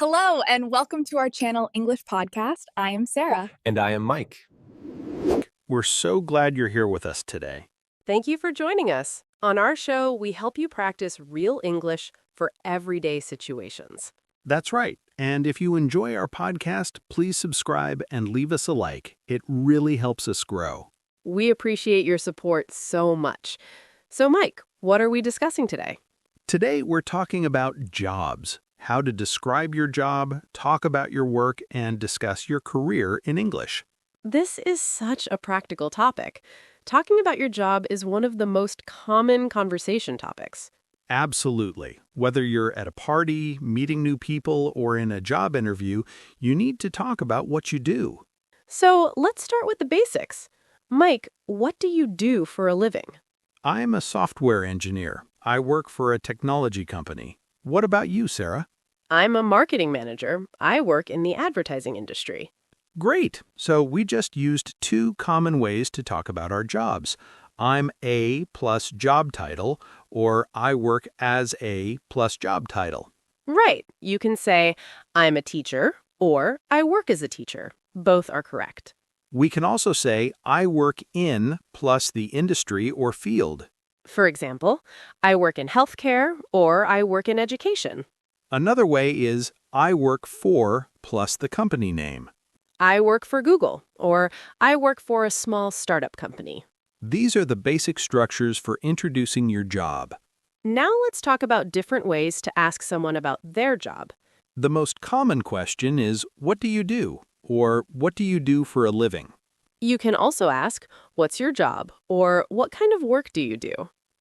Hello, and welcome to our channel English Podcast. I am Sarah. And I am Mike. We're so glad you're here with us today. Thank you for joining us. On our show, we help you practice real English for everyday situations. That's right. And if you enjoy our podcast, please subscribe and leave us a like. It really helps us grow. We appreciate your support so much. So, Mike, what are we discussing today? Today, we're talking about jobs, how to describe your job, talk about your work, and discuss your career in English. This is such a practical topic. Talking about your job is one of the most common conversation topics. Absolutely. Whether you're at a party, meeting new people, or in a job interview, you need to talk about what you do. So, let's start with the basics. Mike, what do you do for a living? I'm a software engineer. I work for a technology company. What about you, Sarah? I'm a marketing manager. I work in the advertising industry. Great. So we just used two common ways to talk about our jobs. I'm a plus job title, or I work as a plus job title. Right. You can say, I'm a teacher, or I work as a teacher. Both are correct. We can also say I work in plus the industry or field. For example, I work in healthcare, or I work in education. Another way is I work for plus the company name. I work for Google, or I work for a small startup company. These are the basic structures for introducing your job. Now let's talk about different ways to ask someone about their job. The most common question is, what do you do? Or what do you do for a living? You can also ask, what's your job? Or what kind of work do you do?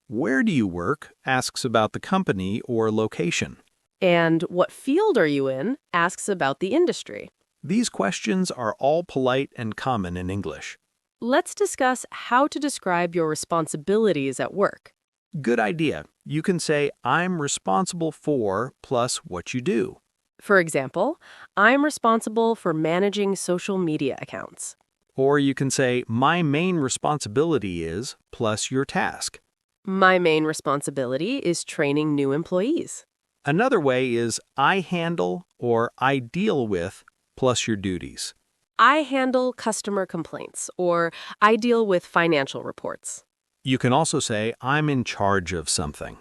Where do you work asks about the company or location. And what field are you in asks about the industry. These questions are all polite and common in English. Let's discuss how to describe your responsibilities at work. Good idea. You can say, I'm responsible for plus what you do. For example, I'm responsible for managing social media accounts. Or you can say, my main responsibility is plus your task. My main responsibility is training new employees. Another way is, I handle or I deal with plus your duties. I handle customer complaints, or I deal with financial reports. You can also say, I'm in charge of something.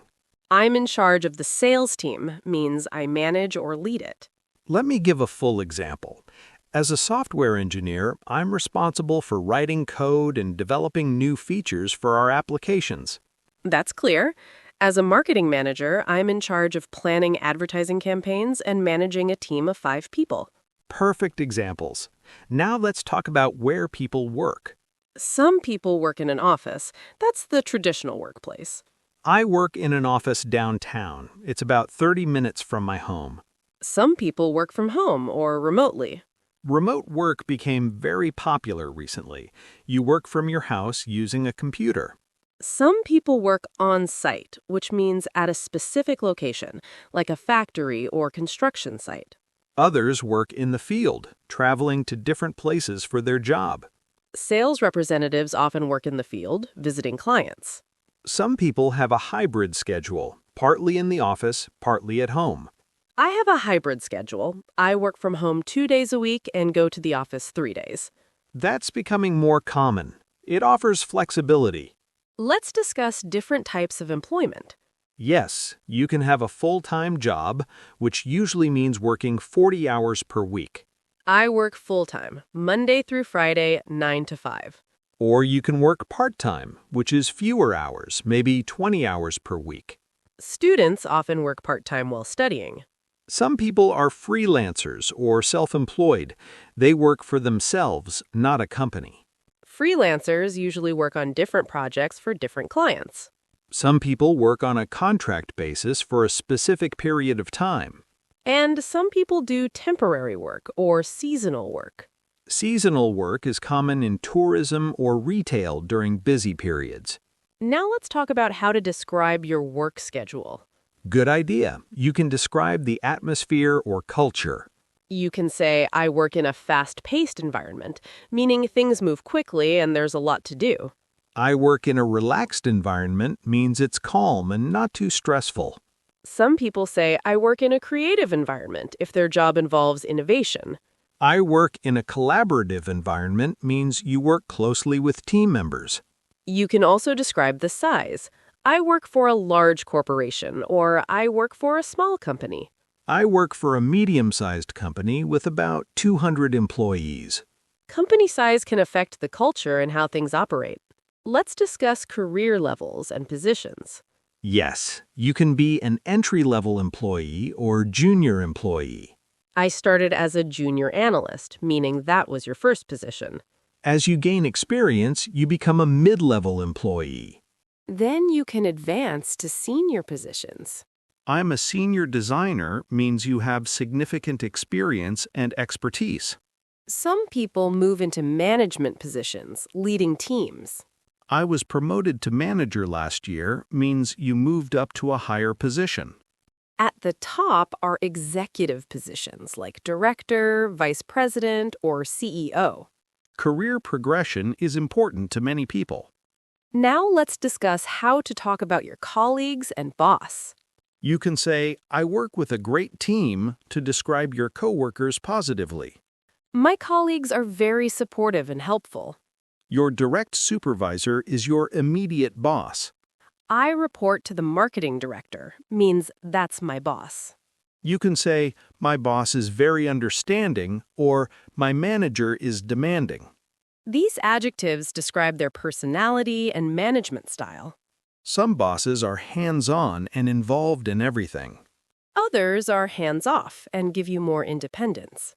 I'm in charge of the sales team means I manage or lead it. Let me give a full example. As a software engineer, I'm responsible for writing code and developing new features for our applications. That's clear. As a marketing manager, I'm in charge of planning advertising campaigns and managing a team of 5 people. Perfect examples. Now let's talk about where people work. Some people work in an office. That's the traditional workplace. I work in an office downtown. It's about 30 minutes from my home. Some people work from home or remotely. Remote work became very popular recently. You work from your house using a computer. Some people work on-site, which means at a specific location, like a factory or construction site. Others work in the field, traveling to different places for their job. Sales representatives often work in the field, visiting clients. Some people have a hybrid schedule, partly in the office, partly at home. I have a hybrid schedule. I work from home 2 days a week and go to the office 3 days. That's becoming more common. It offers flexibility. Let's discuss different types of employment. Yes, you can have a full-time job, which usually means working 40 hours per week. I work full-time, Monday through Friday, 9 to 5. Or you can work part-time, which is fewer hours, maybe 20 hours per week. Students often work part-time while studying. Some people are freelancers or self-employed. They work for themselves, not a company. Freelancers usually work on different projects for different clients. Some people work on a contract basis for a specific period of time. And some people do temporary work or seasonal work. Seasonal work is common in tourism or retail during busy periods. Now let's talk about how to describe your work schedule. Good idea. You can describe the atmosphere or culture. You can say, I work in a fast-paced environment, meaning things move quickly and there's a lot to do. I work in a relaxed environment means it's calm and not too stressful. Some people say, I work in a creative environment if their job involves innovation. I work in a collaborative environment means you work closely with team members. You can also describe the size. I work for a large corporation, or I work for a small company. I work for a medium-sized company with about 200 employees. Company size can affect the culture and how things operate. Let's discuss career levels and positions. Yes, you can be an entry-level employee or junior employee. I started as a junior analyst, meaning that was your first position. As you gain experience, you become a mid-level employee. Then you can advance to senior positions. I'm a senior designer means you have significant experience and expertise. Some people move into management positions, leading teams. I was promoted to manager last year means you moved up to a higher position. At the top are executive positions like director, vice president, or CEO. Career progression is important to many people. Now let's discuss how to talk about your colleagues and boss. You can say, I work with a great team to describe your coworkers positively. My colleagues are very supportive and helpful. Your direct supervisor is your immediate boss. I report to the marketing director, means that's my boss. You can say, my boss is very understanding, or my manager is demanding. These adjectives describe their personality and management style. Some bosses are hands-on and involved in everything. Others are hands-off and give you more independence.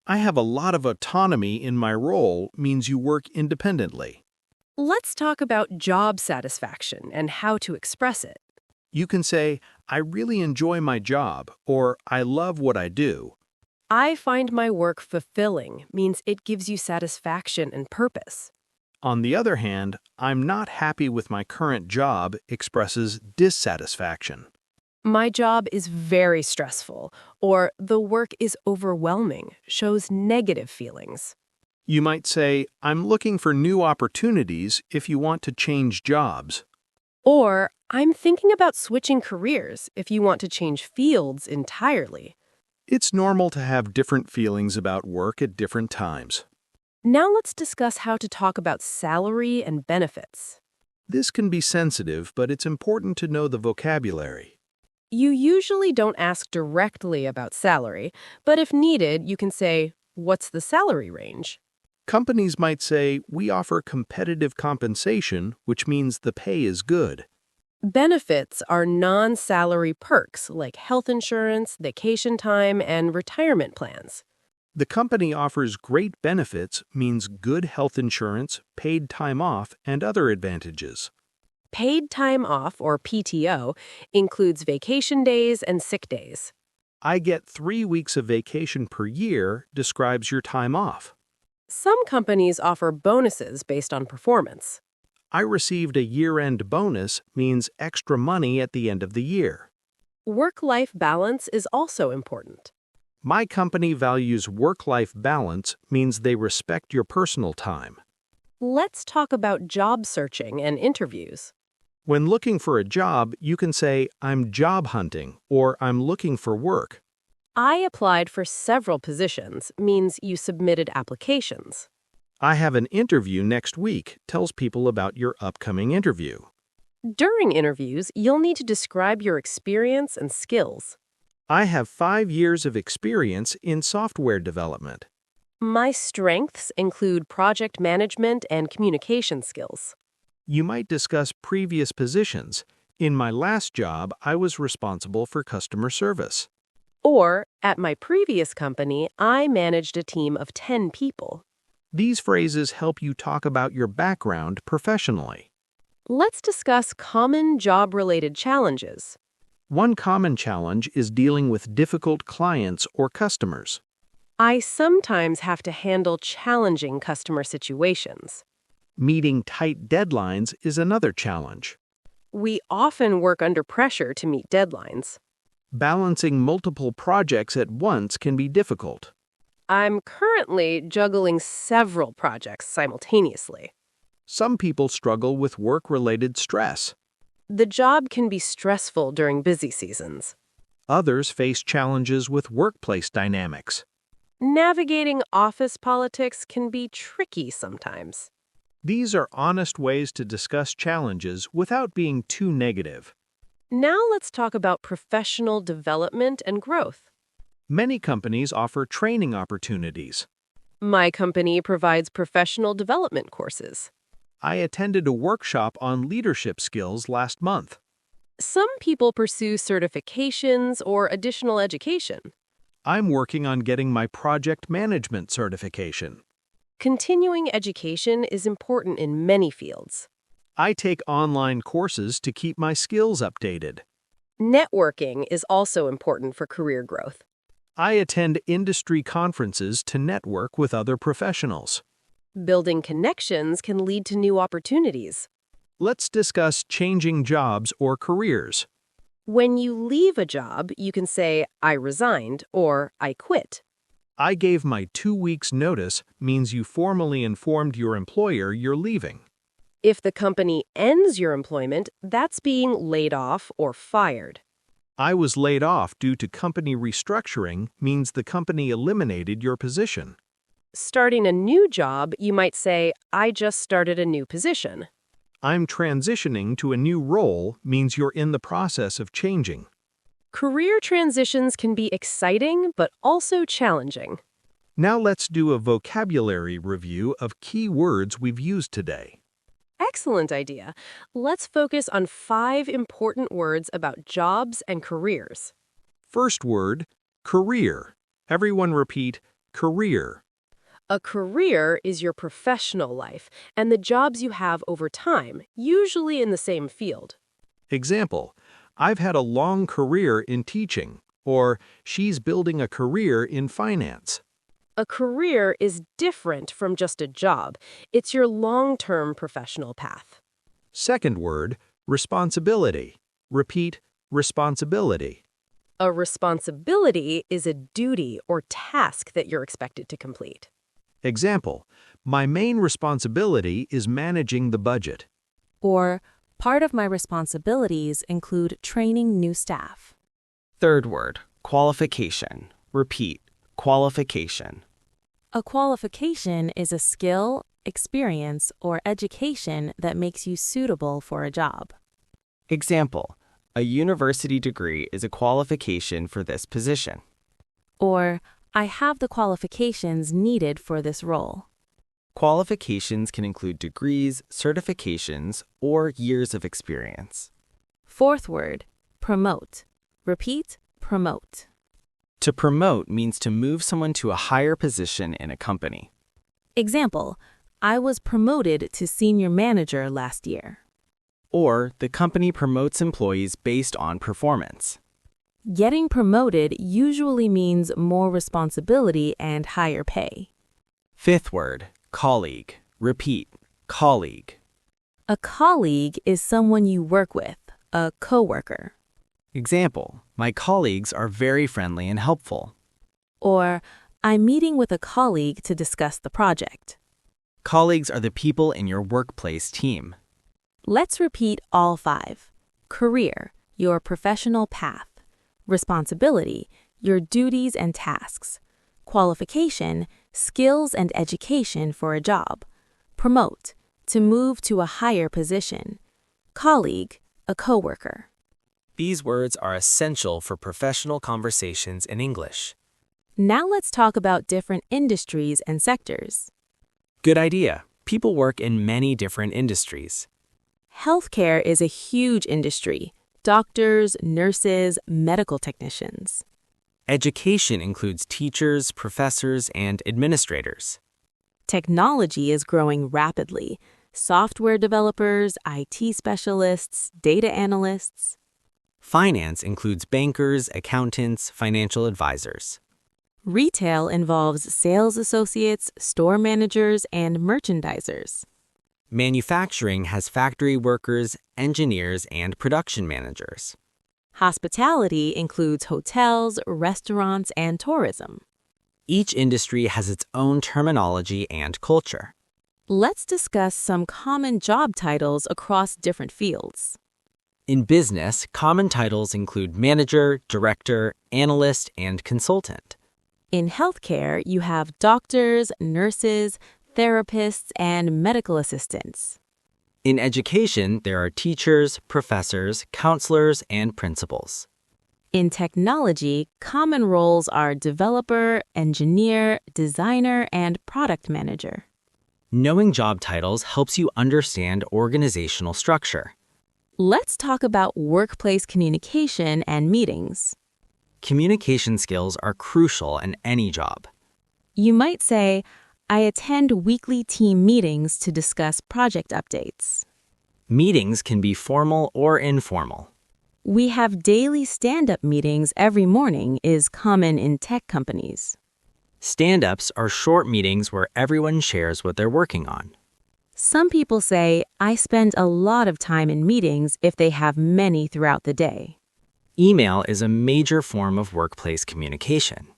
I have a lot of autonomy in my role means you work independently. Let's talk about job satisfaction and how to express it. You can say, I really enjoy my job, or I love what I do. I find my work fulfilling means it gives you satisfaction and purpose. On the other hand, I'm not happy with my current job expresses dissatisfaction. My job is very stressful, or the work is overwhelming, shows negative feelings. You might say, I'm looking for new opportunities if you want to change jobs. Or, I'm thinking about switching careers if you want to change fields entirely. It's normal to have different feelings about work at different times. Now let's discuss how to talk about salary and benefits. This can be sensitive, but it's important to know the vocabulary. You usually don't ask directly about salary, but if needed, you can say, what's the salary range? Companies might say, we offer competitive compensation, which means the pay is good. Benefits are non-salary perks like health insurance, vacation time, and retirement plans. The company offers great benefits means good health insurance, paid time off, and other advantages. Paid time off, or PTO, includes vacation days and sick days. I get 3 weeks of vacation per year describes your time off. Some companies offer bonuses based on performance. I received a year-end bonus means extra money at the end of the year. Work-life balance is also important. My company values work-life balance means they respect your personal time. Let's talk about job searching and interviews. When looking for a job, you can say, I'm job hunting, or I'm looking for work. I applied for several positions means you submitted applications. I have an interview next week tells people about your upcoming interview. During interviews, you'll need to describe your experience and skills. I have 5 years of experience in software development. My strengths include project management and communication skills. You might discuss previous positions. In my last job, I was responsible for customer service. Or, at my previous company, I managed a team of 10 people. These phrases help you talk about your background professionally. Let's discuss common job-related challenges. One common challenge is dealing with difficult clients or customers. I sometimes have to handle challenging customer situations. Meeting tight deadlines is another challenge. We often work under pressure to meet deadlines. Balancing multiple projects at once can be difficult. I'm currently juggling several projects simultaneously. Some people struggle with work-related stress. The job can be stressful during busy seasons. Others face challenges with workplace dynamics. Navigating office politics can be tricky sometimes. These are honest ways to discuss challenges without being too negative. Now let's talk about professional development and growth. Many companies offer training opportunities. My company provides professional development courses. I attended a workshop on leadership skills last month. Some people pursue certifications or additional education. I'm working on getting my project management certification. Continuing education is important in many fields. I take online courses to keep my skills updated. Networking is also important for career growth. I attend industry conferences to network with other professionals. Building connections can lead to new opportunities. Let's discuss changing jobs or careers. When you leave a job, you can say, I resigned or I quit. I gave my 2 weeks' notice means you formally informed your employer you're leaving. If the company ends your employment, that's being laid off or fired. I was laid off due to company restructuring means the company eliminated your position. Starting a new job, you might say, I just started a new position. I'm transitioning to a new role means you're in the process of changing. Career transitions can be exciting, but also challenging. Now let's do a vocabulary review of key words we've used today. Excellent idea. Let's focus on 5 important words about jobs and careers. First word, career. Everyone repeat, career. A career is your professional life and the jobs you have over time, usually in the same field. Example, I've had a long career in teaching, or she's building a career in finance. A career is different from just a job. It's your long-term professional path. Second word, responsibility. Repeat, responsibility. A responsibility is a duty or task that you're expected to complete. Example, my main responsibility is managing the budget. Or, part of my responsibilities include training new staff. Third word, qualification. Repeat, qualification. A qualification is a skill, experience, or education that makes you suitable for a job. Example, a university degree is a qualification for this position. Or, I have the qualifications needed for this role. Qualifications can include degrees, certifications, or years of experience. Fourth word, promote. Repeat, promote. To promote means to move someone to a higher position in a company. Example, I was promoted to senior manager last year. Or the company promotes employees based on performance. Getting promoted usually means more responsibility and higher pay. Fifth word, colleague. Repeat, colleague. A colleague is someone you work with, a coworker. Example, my colleagues are very friendly and helpful. Or, I'm meeting with a colleague to discuss the project. Colleagues are the people in your workplace team. Let's repeat all 5. Career, your professional path. Responsibility, your duties and tasks. Qualification, skills and education for a job. Promote, to move to a higher position. Colleague, a coworker. These words are essential for professional conversations in English. Now let's talk about different industries and sectors. Good idea. People work in many different industries. Healthcare is a huge industry. Doctors, nurses, medical technicians. Education includes teachers, professors, and administrators. Technology is growing rapidly. Software developers, IT specialists, data analysts. Finance includes bankers, accountants, financial advisors. Retail involves sales associates, store managers, and merchandisers. Manufacturing has factory workers, engineers, and production managers. Hospitality includes hotels, restaurants, and tourism. Each industry has its own terminology and culture. Let's discuss some common job titles across different fields. In business, common titles include manager, director, analyst, and consultant. In healthcare, you have doctors, nurses, therapists, and medical assistants. In education, there are teachers, professors, counselors, and principals. In technology, common roles are developer, engineer, designer, and product manager. Knowing job titles helps you understand organizational structure. Let's talk about workplace communication and meetings. Communication skills are crucial in any job. You might say, I attend weekly team meetings to discuss project updates. Meetings can be formal or informal. We have daily stand-up meetings every morning is common in tech companies. Stand-ups are short meetings where everyone shares what they're working on. Some people say, I spend a lot of time in meetings if they have many throughout the day. Email is a major form of workplace communication.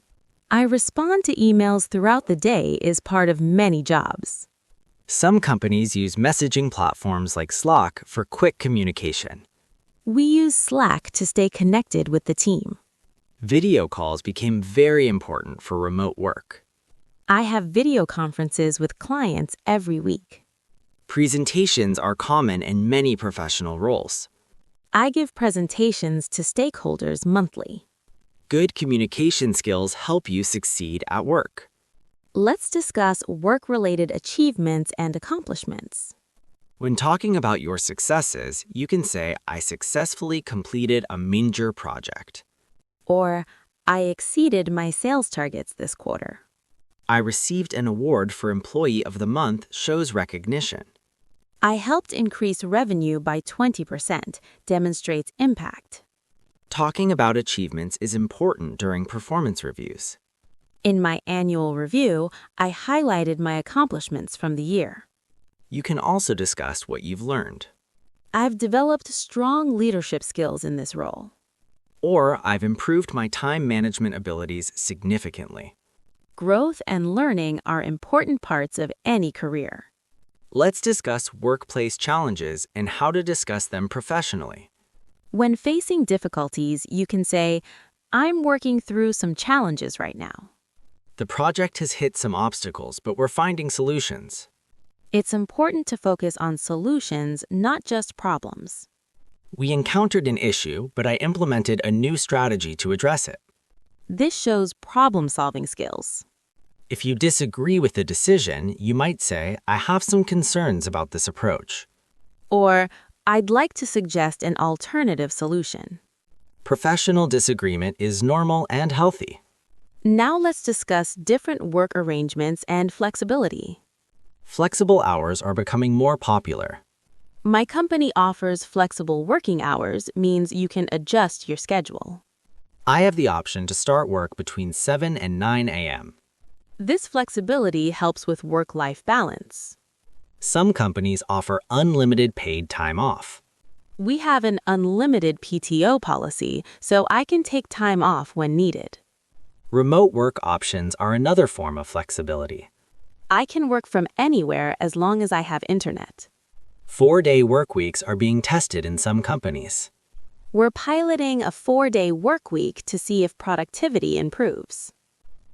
I respond to emails throughout the day is part of many jobs. Some companies use messaging platforms like Slack for quick communication. We use Slack to stay connected with the team. Video calls became very important for remote work. I have video conferences with clients every week. Presentations are common in many professional roles. I give presentations to stakeholders monthly. Good communication skills help you succeed at work. Let's discuss work-related achievements and accomplishments. When talking about your successes, you can say, I successfully completed a major project. Or, I exceeded my sales targets this quarter. I received an award for Employee of the Month shows recognition. I helped increase revenue by 20%, demonstrates impact. Talking about achievements is important during performance reviews. In my annual review, I highlighted my accomplishments from the year. You can also discuss what you've learned. I've developed strong leadership skills in this role. Or I've improved my time management abilities significantly. Growth and learning are important parts of any career. Let's discuss workplace challenges and how to discuss them professionally. When facing difficulties, you can say, I'm working through some challenges right now. The project has hit some obstacles, but we're finding solutions. It's important to focus on solutions, not just problems. We encountered an issue, but I implemented a new strategy to address it. This shows problem-solving skills. If you disagree with the decision, you might say, I have some concerns about this approach. Or, I'd like to suggest an alternative solution. Professional disagreement is normal and healthy. Now let's discuss different work arrangements and flexibility. Flexible hours are becoming more popular. My company offers flexible working hours, means you can adjust your schedule. I have the option to start work between 7 and 9 a.m. This flexibility helps with work-life balance. Some companies offer unlimited paid time off. We have an unlimited PTO policy, so I can take time off when needed. Remote work options are another form of flexibility. I can work from anywhere as long as I have internet. 4-day work weeks are being tested in some companies. We're piloting a 4-day work week to see if productivity improves.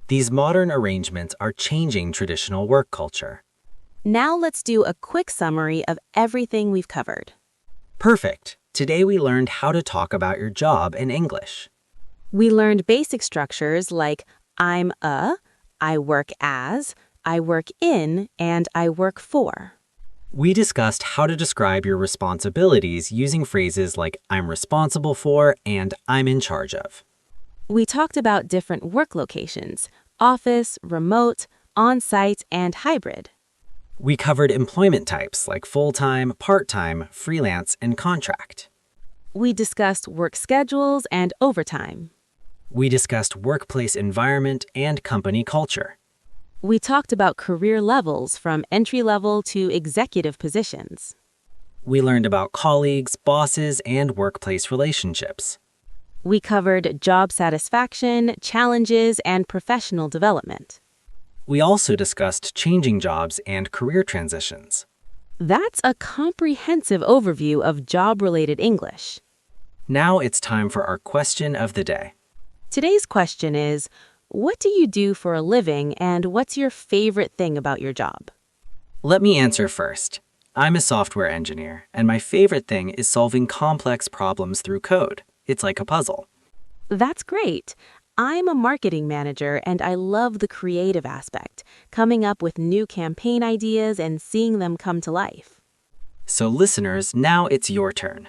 These modern arrangements are changing traditional work culture. Now let's do a quick summary of everything we've covered. Perfect. Today we learned how to talk about your job in English. We learned basic structures like I'm a, I work as, I work in, and I work for. We discussed how to describe your responsibilities using phrases like I'm responsible for and I'm in charge of. We talked about different work locations, office, remote, on-site, and hybrid. We covered employment types like full-time, part-time, freelance, and contract. We discussed work schedules and overtime. We discussed workplace environment and company culture. We talked about career levels from entry-level to executive positions. We learned about colleagues, bosses, and workplace relationships. We covered job satisfaction, challenges, and professional development. We also discussed changing jobs and career transitions. That's a comprehensive overview of job-related English. Now it's time for our question of the day. Today's question is, what do you do for a living and what's your favorite thing about your job? Let me answer first. I'm a software engineer, and my favorite thing is solving complex problems through code. It's like a puzzle. That's great. I'm a marketing manager and I love the creative aspect, coming up with new campaign ideas and seeing them come to life. So listeners, now it's your turn.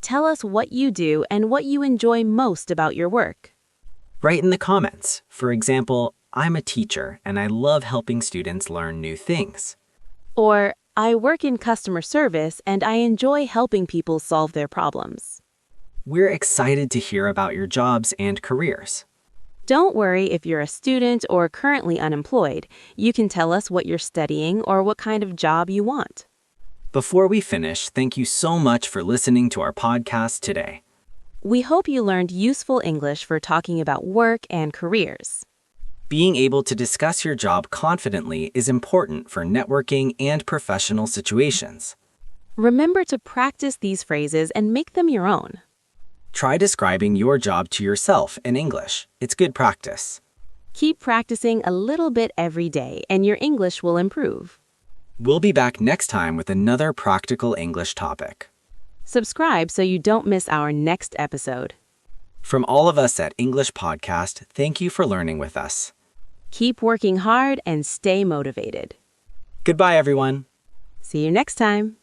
Tell us what you do and what you enjoy most about your work. Write in the comments. For example, I'm a teacher and I love helping students learn new things. Or, I work in customer service and I enjoy helping people solve their problems. We're excited to hear about your jobs and careers. Don't worry if you're a student or currently unemployed. You can tell us what you're studying or what kind of job you want. Before we finish, thank you so much for listening to our podcast today. We hope you learned useful English for talking about work and careers. Being able to discuss your job confidently is important for networking and professional situations. Remember to practice these phrases and make them your own. Try describing your job to yourself in English. It's good practice. Keep practicing a little bit every day and your English will improve. We'll be back next time with another practical English topic. Subscribe so you don't miss our next episode. From all of us at English Podcast, thank you for learning with us. Keep working hard and stay motivated. Goodbye, everyone. See you next time.